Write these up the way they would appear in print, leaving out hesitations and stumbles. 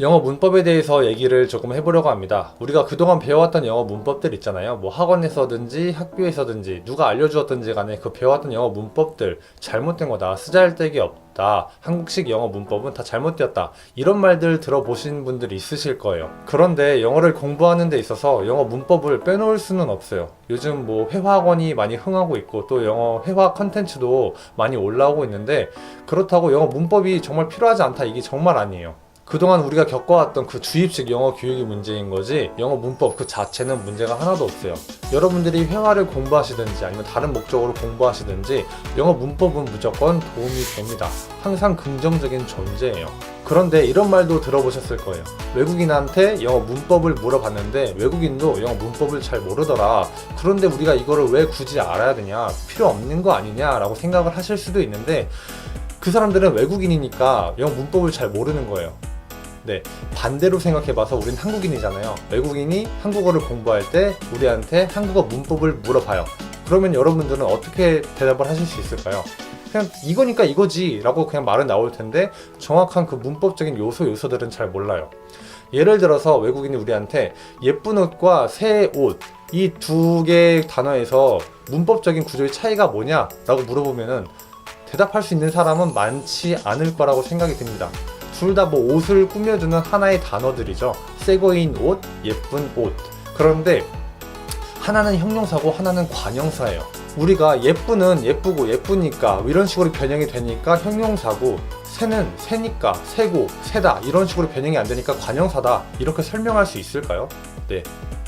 영어 문법에 대해서 얘기를 조금 해보려고 합니다. 우리가 그동안 배워왔던 영어 문법들 있잖아요. 뭐 학원에서든지 학교에서든지 누가 알려주었든지 간에 그 배워왔던 영어 문법들 잘못된 거다, 쓰잘데기 없다, 한국식 영어 문법은 다 잘못되었다, 이런 말들 들어보신 분들이 있으실 거예요. 그런데 영어를 공부하는 데 있어서 영어 문법을 빼놓을 수는 없어요. 요즘 뭐 회화학원이 많이 흥하고 있고 또 영어 회화 컨텐츠도 많이 올라오고 있는데, 그렇다고 영어 문법이 정말 필요하지 않다, 이게 정말 아니에요. 그동안 우리가 겪어왔던 그 주입식 영어 교육이 문제인 거지, 영어 문법 그 자체는 문제가 하나도 없어요. 여러분들이 회화를 공부하시든지 아니면 다른 목적으로 공부하시든지 영어 문법은 무조건 도움이 됩니다. 항상 긍정적인 존재예요. 그런데 이런 말도 들어보셨을 거예요. 외국인한테 영어 문법을 물어봤는데 외국인도 영어 문법을 잘 모르더라. 그런데 우리가 이거를 왜 굳이 알아야 되냐, 필요 없는 거 아니냐 라고 생각을 하실 수도 있는데, 그 사람들은 외국인이니까 영어 문법을 잘 모르는 거예요. 네, 반대로 생각해봐서 우린 한국인이잖아요. 외국인이 한국어를 공부할 때 우리한테 한국어 문법을 물어봐요. 그러면 여러분들은 어떻게 대답을 하실 수 있을까요? 그냥 이거니까 이거지 라고 그냥 말은 나올 텐데, 정확한 그 문법적인 요소들은 잘 몰라요. 예를 들어서 외국인이 우리한테 예쁜 옷과 새 옷, 이 두 개의 단어에서 문법적인 구조의 차이가 뭐냐 라고 물어보면은 대답할 수 있는 사람은 많지 않을 거라고 생각이 듭니다. 둘 다 뭐 옷을 꾸며주는 하나의 단어들이죠. 새거인 옷, 예쁜 옷. 그런데 하나는 형용사고 하나는 관형사예요. 우리가 예쁘는 예쁘고 예쁘니까 이런 식으로 변형이 되니까 형용사고, 새는 새니까 새고 새다 이런 식으로 변형이 안 되니까 관형사다, 이렇게 설명할 수 있을까요? 네,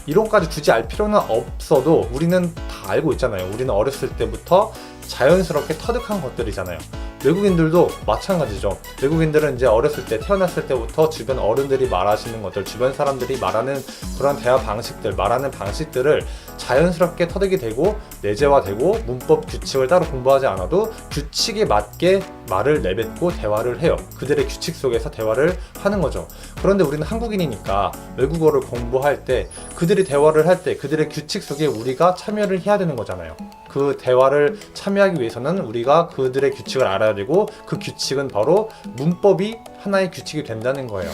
이론까지 굳이 알 필요는 없어도 우리는 다 알고 있잖아요. 우리는 어렸을 때부터 자연스럽게 터득한 것들이잖아요. 외국인들도 마찬가지죠. 외국인들은 이제 어렸을 때, 태어났을 때부터 주변 어른들이 말하시는 것들, 주변 사람들이 말하는 그런 대화 방식들, 말하는 방식들을 자연스럽게 터득이 되고 내재화되고, 문법 규칙을 따로 공부하지 않아도 규칙에 맞게 말을 내뱉고 대화를 해요. 그들의 규칙 속에서 대화를 하는 거죠. 그런데 우리는 한국인이니까 외국어를 공부할 때, 그들이 대화를 할 때 그들의 규칙 속에 우리가 참여를 해야 되는 거잖아요. 그 대화를 참여하기 위해서는 우리가 그들의 규칙을 알아야 되고, 그 규칙은 바로 문법이 하나의 규칙이 된다는 거예요.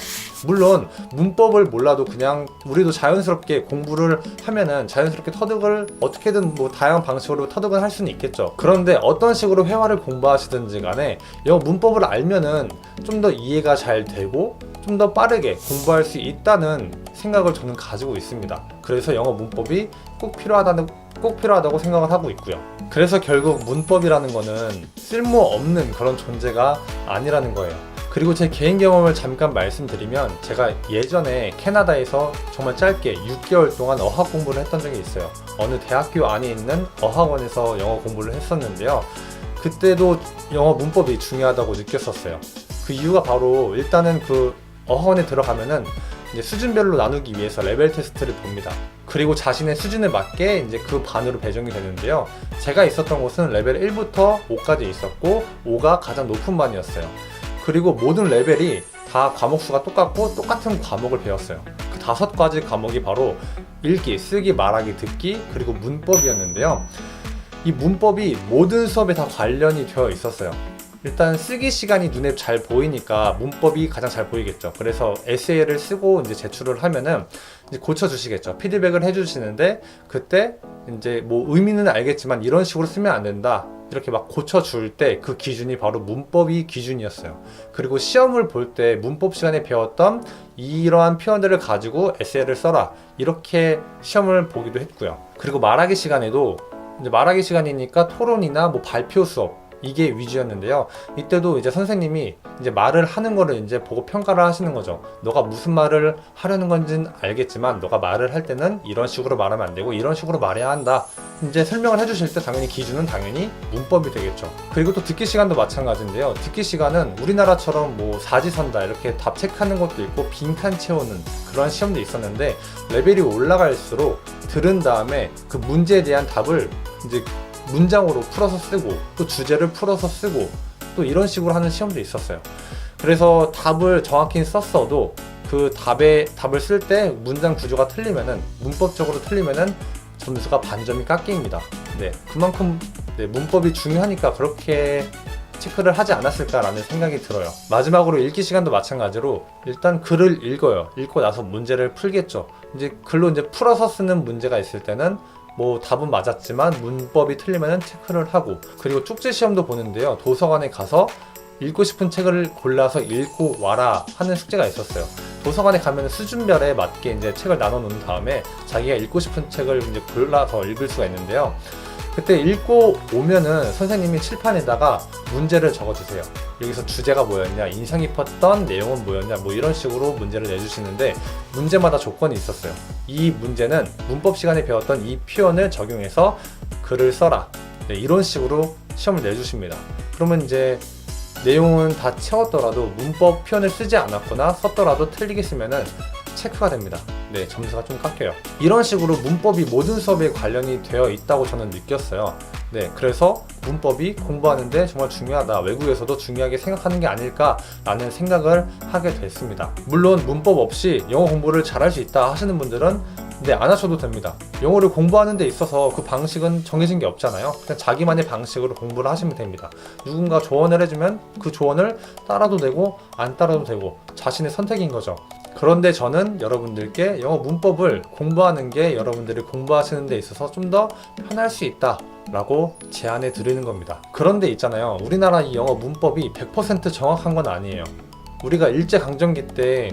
물론 문법을 몰라도 그냥 우리도 자연스럽게 공부를 하면은 자연스럽게 터득을 어떻게든 뭐 다양한 방식으로 터득을 할 수는 있겠죠. 그런데 어떤 식으로 회화를 공부하시든지 간에 영어 문법을 알면은 좀 더 이해가 잘 되고 좀 더 빠르게 공부할 수 있다는 생각을 저는 가지고 있습니다. 그래서 영어 문법이 꼭 필요하다고 생각을 하고 있고요. 그래서 결국 문법이라는 거는 쓸모없는 그런 존재가 아니라는 거예요. 그리고 제 개인 경험을 잠깐 말씀드리면, 제가 예전에 캐나다에서 정말 짧게 6개월 동안 어학 공부를 했던 적이 있어요. 어느 대학교 안에 있는 어학원에서 영어 공부를 했었는데요. 그때도 영어 문법이 중요하다고 느꼈었어요. 그 이유가 바로, 일단은 그 어학원에 들어가면은 이제 수준별로 나누기 위해서 레벨 테스트를 봅니다. 그리고 자신의 수준에 맞게 이제 그 반으로 배정이 되는데요. 제가 있었던 곳은 레벨 1부터 5까지 있었고, 5가 가장 높은 반이었어요. 그리고 모든 레벨이 다 과목 수가 똑같고 똑같은 과목을 배웠어요. 그 5가지 과목이 바로 읽기, 쓰기, 말하기, 듣기, 그리고 문법이었는데요. 이 문법이 모든 수업에 다 관련이 되어 있었어요. 일단 쓰기 시간이 눈에 잘 보이니까 문법이 가장 잘 보이겠죠. 그래서 에세이를 쓰고 이제 제출을 하면은 이제 고쳐주시겠죠. 피드백을 해주시는데, 그때 이제 뭐 의미는 알겠지만 이런 식으로 쓰면 안 된다, 이렇게 막 고쳐줄 때 그 기준이 바로 문법이 기준이었어요. 그리고 시험을 볼 때 문법 시간에 배웠던 이러한 표현들을 가지고 에세이를 써라, 이렇게 시험을 보기도 했고요. 그리고 말하기 시간에도 이제 말하기 시간이니까 토론이나 뭐 발표 수업, 이게 위주였는데요. 이때도 이제 선생님이 이제 말을 하는 거를 이제 보고 평가를 하시는 거죠. 너가 무슨 말을 하려는 건지는 알겠지만 너가 말을 할 때는 이런 식으로 말하면 안 되고 이런 식으로 말해야 한다, 이제 설명을 해주실 때 당연히 기준은 당연히 문법이 되겠죠. 그리고 또 듣기 시간도 마찬가지인데요. 듣기 시간은 우리나라처럼 뭐 사지선다 이렇게 답 체크하는 것도 있고 빈칸 채우는 그런 시험도 있었는데, 레벨이 올라갈수록 들은 다음에 그 문제에 대한 답을 이제 문장으로 풀어서 쓰고, 또 주제를 풀어서 쓰고, 또 이런 식으로 하는 시험도 있었어요. 그래서 답을 정확히 썼어도 그 답을 쓸 때 문장 구조가 틀리면은, 문법적으로 틀리면은 점수가 반점이 깎입니다. 네, 그만큼 문법이 중요하니까 그렇게 체크를 하지 않았을까라는 생각이 들어요. 마지막으로 읽기 시간도 마찬가지로 일단 글을 읽어요. 읽고 나서 문제를 풀겠죠. 이제 글로 이제 풀어서 쓰는 문제가 있을 때는 뭐 답은 맞았지만 문법이 틀리면 체크를 하고, 그리고 쪽지 시험도 보는데요. 도서관에 가서 읽고 싶은 책을 골라서 읽고 와라 하는 숙제가 있었어요. 도서관에 가면 수준별에 맞게 이제 책을 나눠 놓은 다음에 자기가 읽고 싶은 책을 이제 골라서 읽을 수가 있는데요. 그때 읽고 오면은 선생님이 칠판에다가 문제를 적어주세요. 여기서 주제가 뭐였냐, 인상 깊었던 내용은 뭐였냐, 뭐 이런 식으로 문제를 내주시는데, 문제마다 조건이 있었어요. 이 문제는 문법 시간에 배웠던 이 표현을 적용해서 글을 써라. 네, 이런 식으로 시험을 내주십니다. 그러면 이제 내용은 다 채웠더라도 문법 표현을 쓰지 않았거나 썼더라도 틀리게 쓰면은 체크가 됩니다. 네, 점수가 좀 깎여요. 이런 식으로 문법이 모든 수업에 관련이 되어 있다고 저는 느꼈어요. 네, 그래서 문법이 공부하는데 정말 중요하다, 외국에서도 중요하게 생각하는 게 아닐까라는 생각을 하게 됐습니다. 물론 문법 없이 영어 공부를 잘할 수 있다 하시는 분들은 네, 안 하셔도 됩니다. 영어를 공부하는 데 있어서 그 방식은 정해진 게 없잖아요. 그냥 자기만의 방식으로 공부를 하시면 됩니다. 누군가 조언을 해주면 그 조언을 따라도 되고 안 따라도 되고 자신의 선택인 거죠. 그런데 저는 여러분들께 영어 문법을 공부하는 게 여러분들이 공부하시는 데 있어서 좀 더 편할 수 있다 라고 제안해 드리는 겁니다. 그런데 있잖아요, 우리나라 이 영어 문법이 100% 정확한 건 아니에요. 우리가 일제강점기 때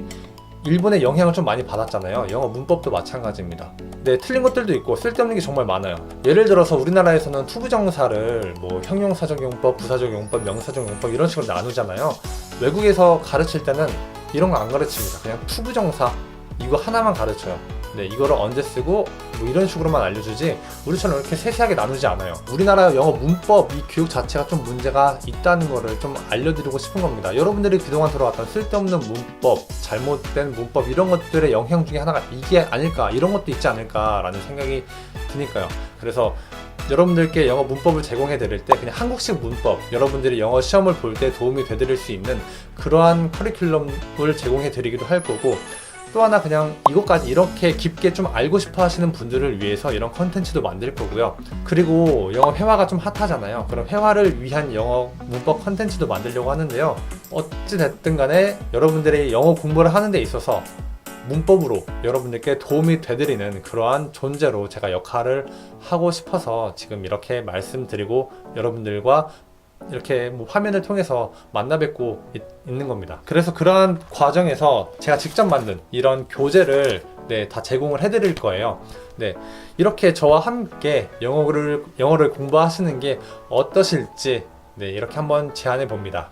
일본의 영향을 좀 많이 받았잖아요. 영어 문법도 마찬가지입니다. 네, 틀린 것들도 있고 쓸데없는 게 정말 많아요. 예를 들어서 우리나라에서는 투부정사를 뭐 형용사적 용법, 부사적 용법, 명사적 용법 이런 식으로 나누잖아요. 외국에서 가르칠 때는 이런 거 안 가르칩니다. 그냥 투부정사 이거 하나만 가르쳐요. 네, 이거를 언제 쓰고 뭐 이런 식으로만 알려주지 우리처럼 이렇게 세세하게 나누지 않아요. 우리나라 영어 문법 이 교육 자체가 좀 문제가 있다는 거를 좀 알려드리고 싶은 겁니다. 여러분들이 그동안 들어왔던 쓸데없는 문법, 잘못된 문법 이런 것들의 영향 중에 하나가 이게 아닐까, 이런 것도 있지 않을까라는 생각이 드니까요. 그래서 여러분들께 영어 문법을 제공해 드릴 때 그냥 한국식 문법, 여러분들이 영어 시험을 볼 때 도움이 되드릴 수 있는 그러한 커리큘럼을 제공해 드리기도 할 거고, 또 하나 그냥 이것까지 이렇게 깊게 좀 알고 싶어 하시는 분들을 위해서 이런 컨텐츠도 만들 거고요. 그리고 영어 회화가 좀 핫하잖아요. 그럼 회화를 위한 영어 문법 컨텐츠도 만들려고 하는데요. 어찌됐든 간에 여러분들이 영어 공부를 하는 데 있어서 문법으로 여러분들께 도움이 되드리는 그러한 존재로 제가 역할을 하고 싶어서 지금 이렇게 말씀드리고 여러분들과 이렇게 뭐 화면을 통해서 만나 뵙고 있는 겁니다. 그래서 그러한 과정에서 제가 직접 만든 이런 교재를 네, 다 제공을 해드릴 거예요. 네, 이렇게 저와 함께 영어를 공부하시는 게 어떠실지 네, 이렇게 한번 제안해 봅니다.